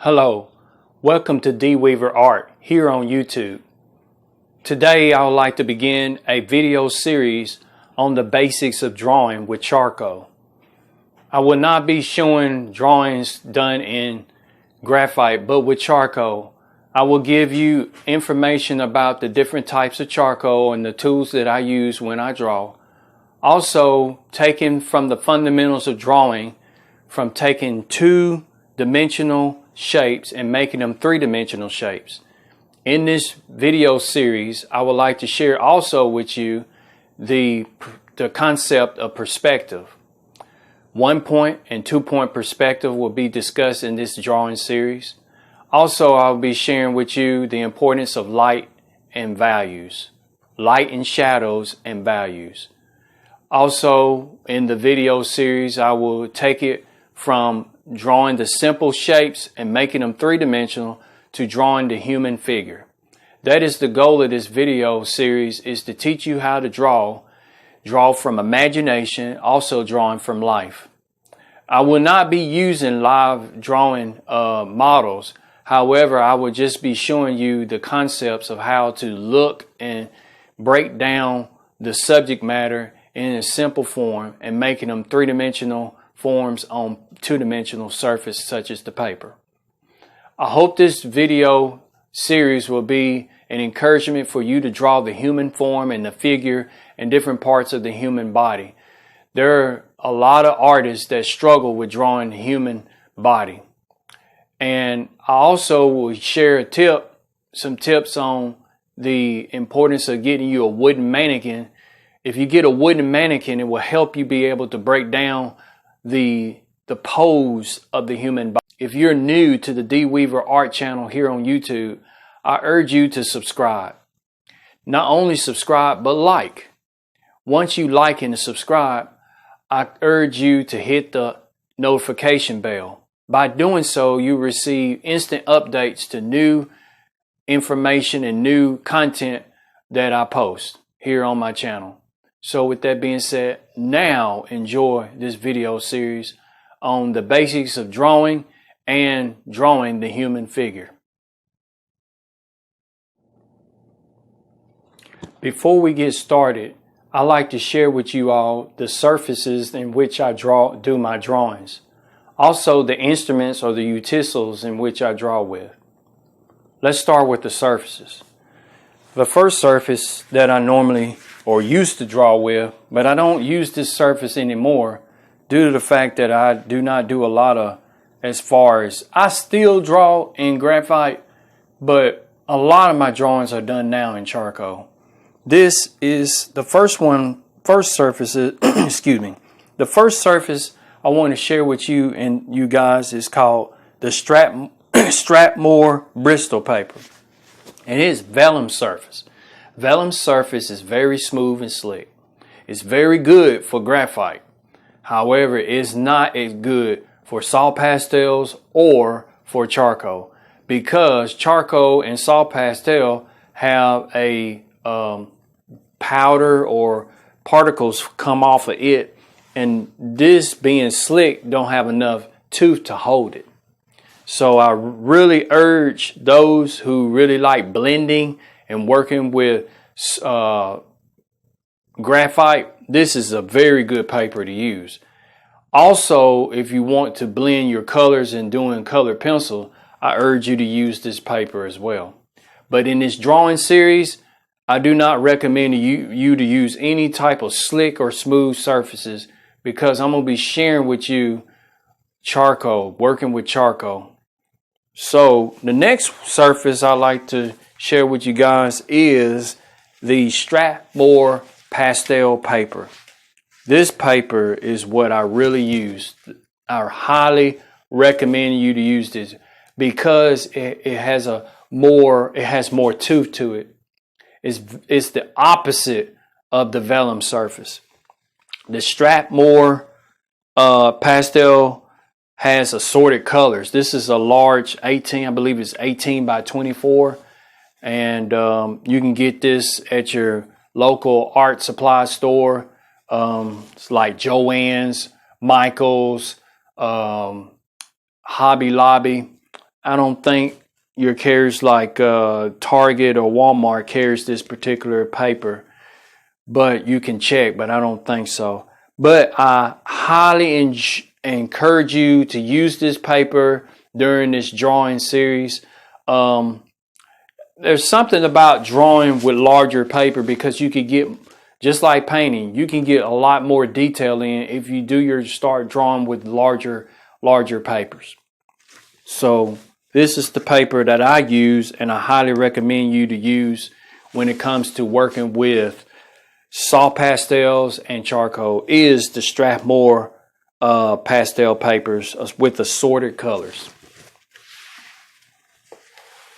Hello, welcome to D Weaver Art here on YouTube. Today I would like to begin a video series on the basics of drawing with charcoal. I will not be showing drawings done in graphite, but with charcoal. I will give you information about the different types of charcoal and the tools that I use when I draw. Also, taken from the fundamentals of drawing, from taking two-dimensional shapes and making them three-dimensional shapes. In this video series, I would like to share also with you the concept of perspective. 1-point and 2-point perspective will be discussed in this drawing series. Also, I'll be sharing with you the importance of light and values, light and shadows and values. Also, in the video series, I will take it from drawing the simple shapes and making them three-dimensional to drawing the human figure. That is the goal of this video series, is to teach you how to draw from imagination, also drawing from life. I will not be using live drawing models. However, I will just be showing you the concepts of how to look and break down the subject matter in a simple form and making them three-dimensional forms on two-dimensional surface such as the paper. I hope this video series will be an encouragement for you to draw the human form and the figure and different parts of the human body. There are a lot of artists that struggle with drawing the human body. And I also will share some tips on the importance of getting you a wooden mannequin. If you get a wooden mannequin, it will help you be able to break down the pose of the human body. If you're new to the D Weaver Art channel here on YouTube, I urge you to subscribe. Not only subscribe, but like. Once you like and subscribe, I urge you to hit the notification bell. By doing so, you receive instant updates to new information and new content that I post here on my channel. So with that being said, now enjoy this video series on the basics of drawing and drawing the human figure. Before we get started, I like to share with you all the surfaces in which I do my drawings. Also the instruments or the utensils in which I draw with. Let's start with the surfaces. The first surface that I normally or used to draw with, but I don't use this surface anymore due to the fact that I do not do a lot of, as far as I still draw in graphite, but a lot of my drawings are done now in charcoal. This is the first surface is, excuse me. The first surface I want to share with you and you guys is called the Strathmore Bristol paper. And it is vellum surface. Vellum surface is very smooth and slick. It's very good for graphite. However, it's not as good for salt pastels or for charcoal, because charcoal and salt pastel have a powder or particles come off of it, and this being slick don't have enough tooth to hold it. So I really urge those who really like blending and working with graphite, this is a very good paper to use. Also, if you want to blend your colors and doing colored pencil, I urge you to use this paper as well. But in this drawing series, I do not recommend you to use any type of slick or smooth surfaces, because I'm going to be sharing with you charcoal, working with charcoal. So the next surface I like to share with you guys is the Strathmore pastel paper. This paper is what I really use. I highly recommend you to use this because it has more tooth to it. It's the opposite of the vellum surface. The Strathmore pastel has assorted colors. This is a large 18, I believe it's 18 by 24. And you can get this at your local art supply store. It's like Joann's, Michael's, Hobby Lobby. I don't think your carriers like Target or Walmart carries this particular paper, but you can check, but I don't think so. But I highly encourage you to use this paper during this drawing series. There's something about drawing with larger paper because you could get, just like painting, you can get a lot more detail in if you start drawing with larger papers. So this is the paper that I use, and I highly recommend you to use when it comes to working with soft pastels and charcoal, is the Strathmore pastel papers with assorted colors.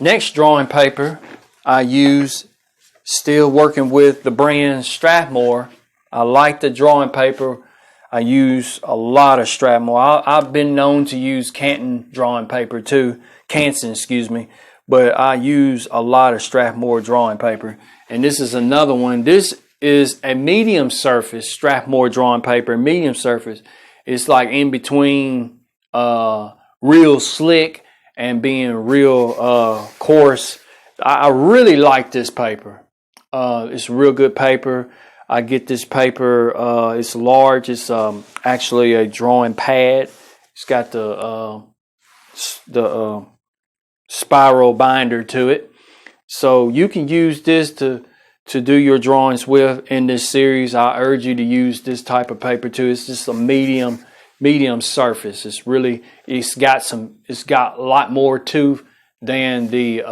Next drawing paper I use, still working with the brand Strathmore. I like the drawing paper. I use a lot of Strathmore. I've been known to use Canton drawing paper too, but I use a lot of Strathmore drawing paper. And this is another one. This is a medium surface Strathmore drawing paper. Medium surface. It's like in between real slick and being real coarse. I really like this paper. It's real good paper. I get this paper. It's large. It's actually a drawing pad. It's got the spiral binder to it, so you can use this to do your drawings with in this series. I urge you to use this type of paper too. It's just a medium surface. It's got a lot more tooth than the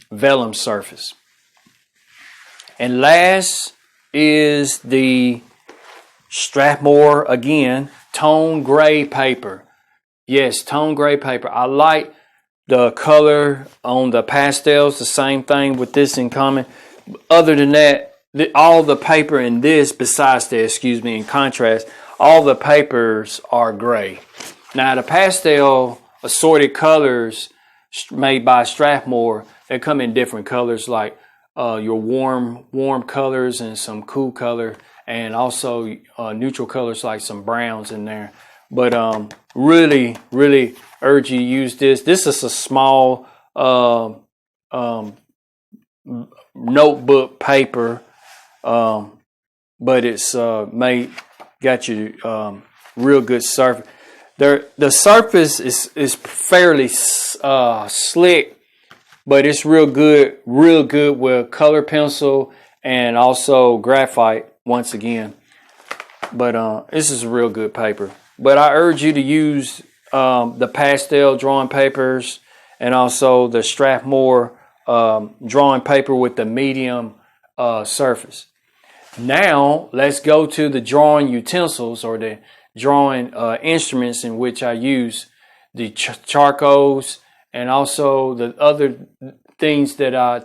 vellum surface. And last is the Strathmore, again, tone gray paper. Yes, tone gray paper. I like the color on the pastels, the same thing with this in common. Other than that, all the paper in this, besides that, in contrast, all the papers are gray. Now, the pastel assorted colors made by Strathmore, they come in different colors, like your warm colors and some cool color, and also neutral colors like some browns in there. But really urge you to use this. This is a small notebook paper, but it's got you real good surface. The surface is fairly slick, but it's real good with color pencil and also graphite once again. But this is a real good paper. But I urge you to use the pastel drawing papers and also the Strathmore drawing paper with the medium surface. Now let's go to the drawing utensils, or the drawing instruments in which I use the charcoals, and also the other things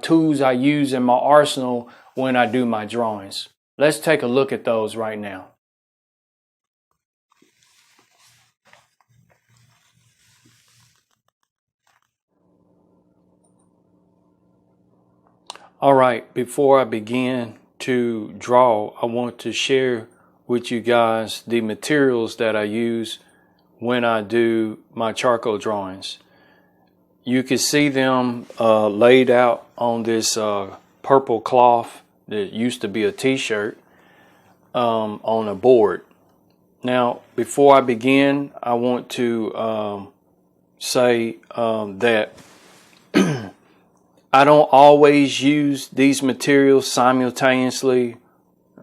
tools I use in my arsenal when I do my drawings. Let's take a look at those right now. All right, before I begin to draw, I want to share with you guys the materials that I use when I do my charcoal drawings. You can see them laid out on this purple cloth that used to be a t-shirt on a board. Now, before I begin, I want to say that I don't always use these materials simultaneously.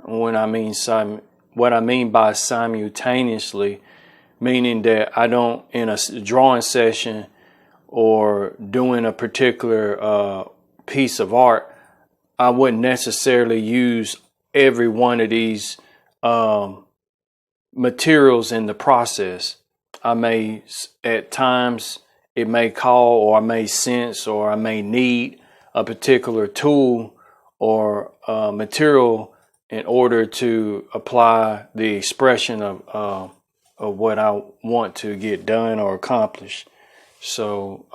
What I mean by simultaneously, meaning that I don't, in a drawing session or doing a particular piece of art, I wouldn't necessarily use every one of these materials in the process. I may, at times, it may call, or I may sense, or I may need a particular tool or material in order to apply the expression of what I want to get done or accomplish. So,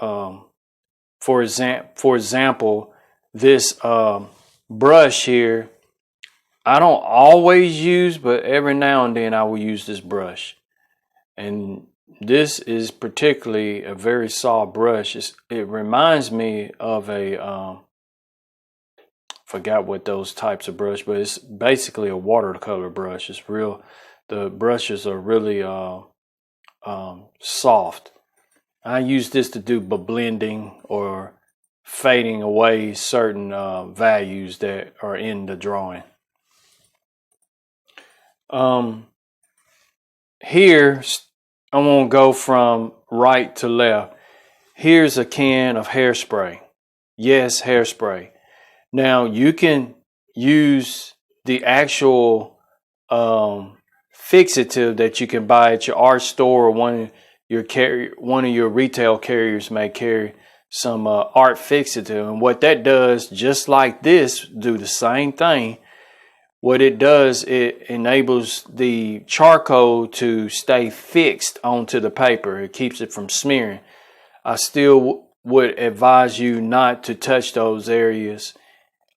for example, this brush here, I don't always use, but every now and then I will use this brush. And This is particularly a very soft brush. It reminds me of a forgot what those types of brush, but it's basically a watercolor brush. It's real. The brushes are really soft. I use this to do blending or fading away certain values that are in the drawing. Here, I'm going to go from right to left. Here's a can of hairspray. Yes, hairspray. Now, you can use the actual fixative that you can buy at your art store, or one of your retail carriers may carry some art fixative. And what that does, just like this, do the same thing. What it does, it enables the charcoal to stay fixed onto the paper. It keeps it from smearing. I still would advise you not to touch those areas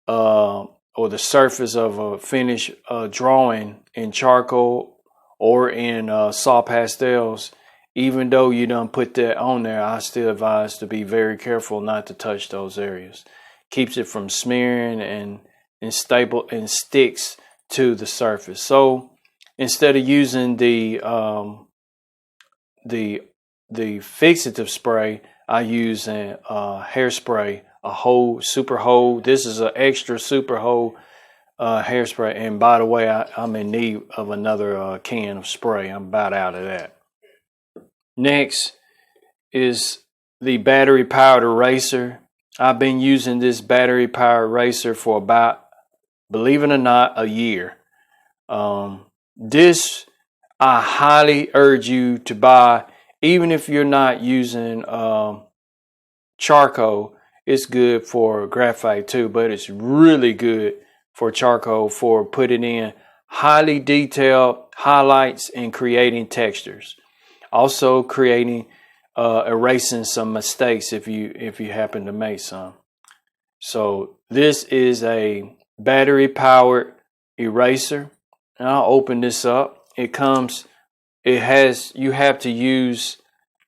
or the surface of a finished drawing in charcoal or in soft pastels. Even though you done put that on there, I still advise to be very careful not to touch those areas. Keeps it from smearing and stable and sticks to the surface. So instead of using the fixative spray, I use a hairspray, a whole super whole. This is an extra super whole hairspray. And by the way, I'm in need of another can of spray. I'm about out of that. Next is the battery powered eraser. I've been using this battery powered eraser for about, believe it or not, a year. This I highly urge you to buy, even if you're not using charcoal. It's good for graphite too, but it's really good for charcoal for putting in highly detailed highlights and creating textures. Also creating erasing some mistakes if you happen to make some. So this is a battery powered eraser. And I'll open this up. You have to use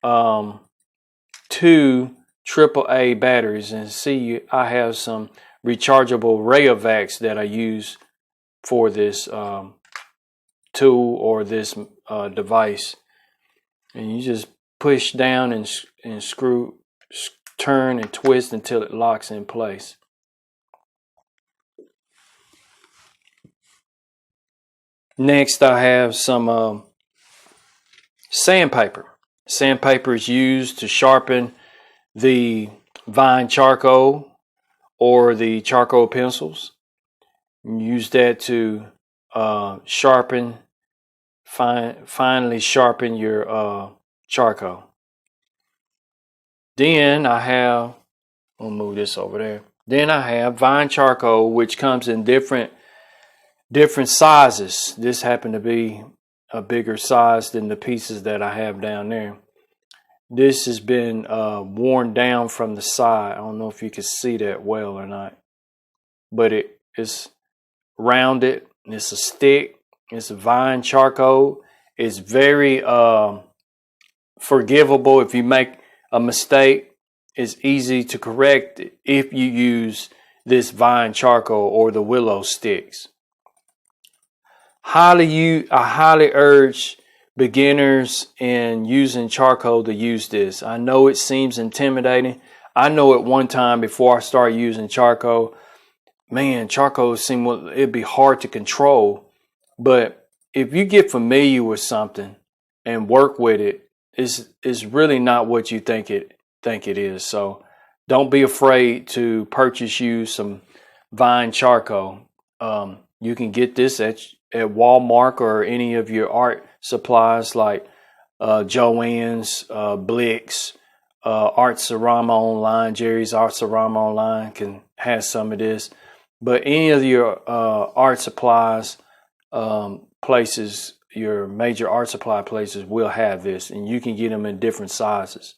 2 AAA batteries, and see I have some rechargeable Rayovacs that I use for this tool or this device. And you just push down and screw, turn and twist until it locks in place. Next, I have some sandpaper. Sandpaper is used to sharpen the vine charcoal or the charcoal pencils. You use that to finally sharpen your charcoal. Then I'll move this over there. Then I have vine charcoal, which comes in different sizes. This happened to be a bigger size than the pieces that I have down there. This has been worn down from the side. I don't know if you can see that well or not, but it is rounded. It's a stick. It's a vine charcoal. It's very forgivable if you make a mistake. It's easy to correct if you use this vine charcoal or the willow sticks. I highly urge beginners in using charcoal to use this. I know it seems intimidating. I know at one time before I started using charcoal, man, charcoal it'd be hard to control. But if you get familiar with something and work with it, it's really not what you think it is. So don't be afraid to purchase you some vine charcoal. You can get this at Walmart or any of your art supplies like Joann's, Blick's, Art Cerama Online. Jerry's Art Cerama Online can have some of this. But any of your art supplies places, your major art supply places will have this, and you can get them in different sizes.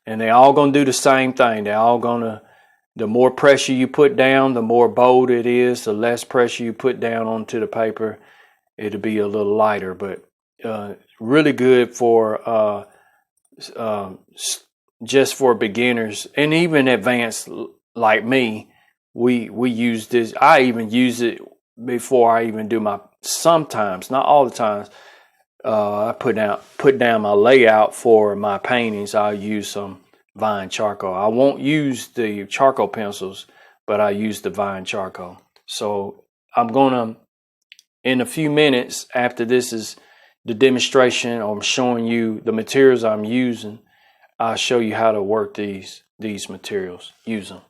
And they all gonna do the same thing. The more pressure you put down, the more bold it is. The less pressure you put down onto the paper, it'll be a little lighter. But really good for just for beginners and even advanced like me. We use this. I even use it before I even do my, sometimes, not all the times. I put down my layout for my paintings. I'll use some Vine charcoal. I won't use the charcoal pencils, but I use the Vine charcoal. So I'm gonna, in a few minutes after this is the demonstration, I'm showing you the materials I'm using. I'll show you how to work these materials, use them.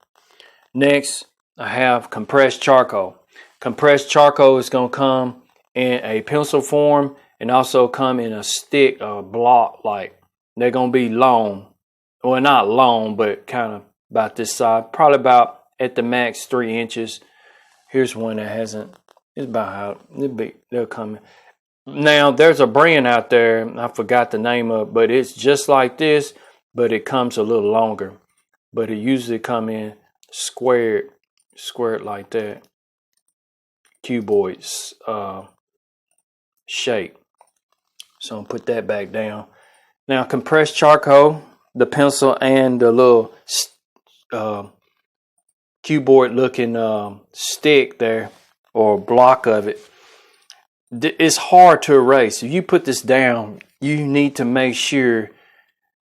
Next, I have compressed charcoal. Compressed charcoal is going to come in a pencil form and also come in a stick or block. Like, they're going to be long. Well, not long, but kind of about this size. Probably about at the max 3 inches. Here's one that hasn't. It's about how they'll come in. Now, there's a brand out there, I forgot the name of it, but it's just like this, but it comes a little longer. But it usually come in squared like that, cuboid shape. So I'll put that back down. Now, compressed charcoal, the pencil and the little cuboid looking stick there, or block of it, it's hard to erase. If you put this down, you need to make sure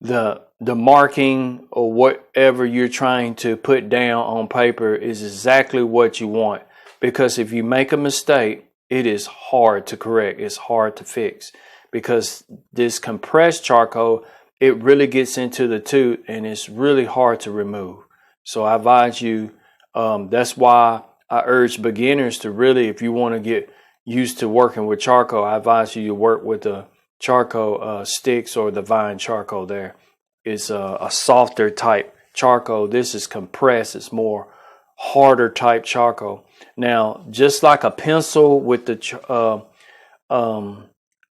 the marking or whatever you're trying to put down on paper is exactly what you want. Because if you make a mistake, it is hard to correct. It's hard to fix. Because this compressed charcoal, it really gets into the tooth and it's really hard to remove. So I advise you, that's why I urge beginners to really, if you want to get used to working with charcoal, I advise you to work with the charcoal sticks or the Vine charcoal. There is a softer type charcoal. This is compressed. It's more harder type charcoal. Now, just like a pencil with the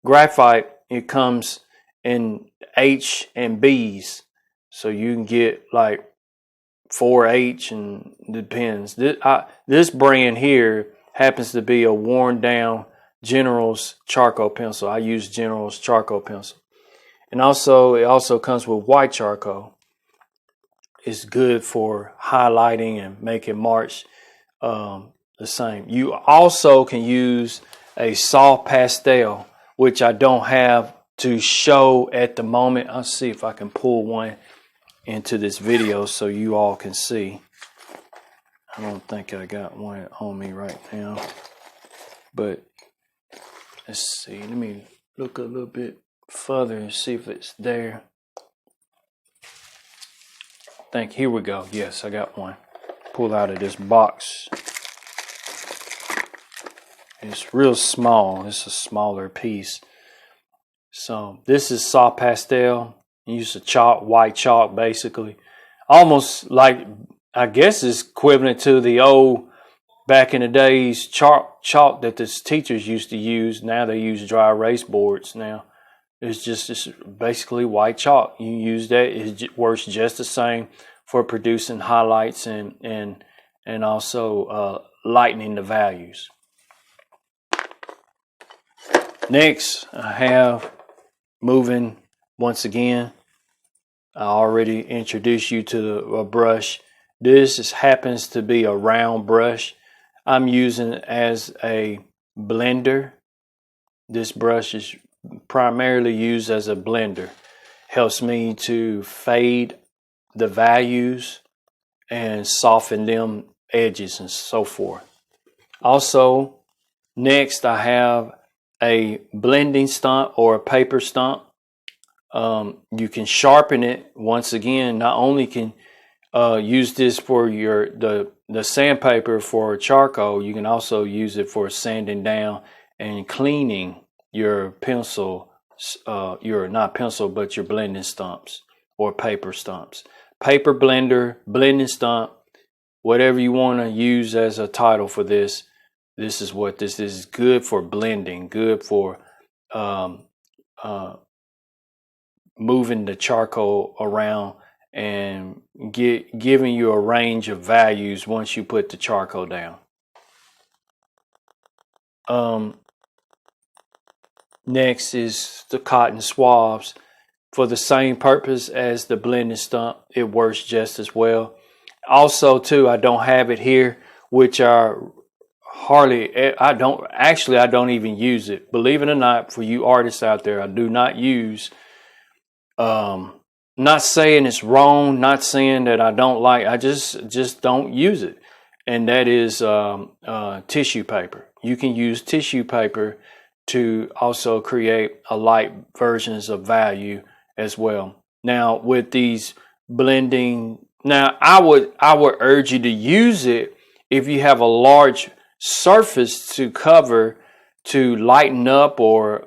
graphite, it comes in H and B's, so you can get like 4H, and depends. This brand here happens to be a worn down General's charcoal pencil. I use General's charcoal pencil. And also, it also comes with white charcoal. It's good for highlighting and making marks the same. You also can use a soft pastel, which I don't have to show at the moment. I'll see if I can pull one into this video so you all can see. I don't think I got one on me right now, but let's see. Let me look a little bit further and see if it's there. Here we go. Yes, I got one. Pull out of this box. It's real small. It's a smaller piece. So this is soft pastel. Use a chalk, white chalk, basically. Almost like, I guess it's equivalent to the old, back in the days, chalk that the teachers used to use. Now they use dry erase boards now. It's basically white chalk. You use that. It works just the same for producing highlights and also lightening the values. Next, I have, moving once again, I already introduced you to a brush. This happens to be a round brush. I'm using it as a blender. This brush is primarily used as a blender. Helps me to fade the values and soften them edges and so forth. Also, next I have a blending stump or a paper stump. You can sharpen it. Once again, not only can use this for the sandpaper for charcoal, you can also use it for sanding down and cleaning your pencil, your blending stumps or paper stumps. Paper blender, blending stump, whatever you want to use as a title for this. This is what this is. Good for blending, good for moving the charcoal around and giving you a range of values once you put the charcoal down. Next is the cotton swabs. for the same purpose as the blending stump. It works just as well. Also too, I don't have it here, which are I don't even use it. Believe it or not, for you artists out there, I do not use, not saying it's wrong, not saying that I don't like, I just don't use it. And that is tissue paper. You can use tissue paper to also create a light versions of value as well. Now with these blending, now I would urge you to use it if you have a large surface to cover to lighten up or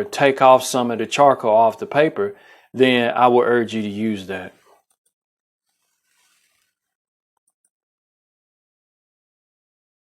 take off some of the charcoal off the paper. Then I would urge you to use that.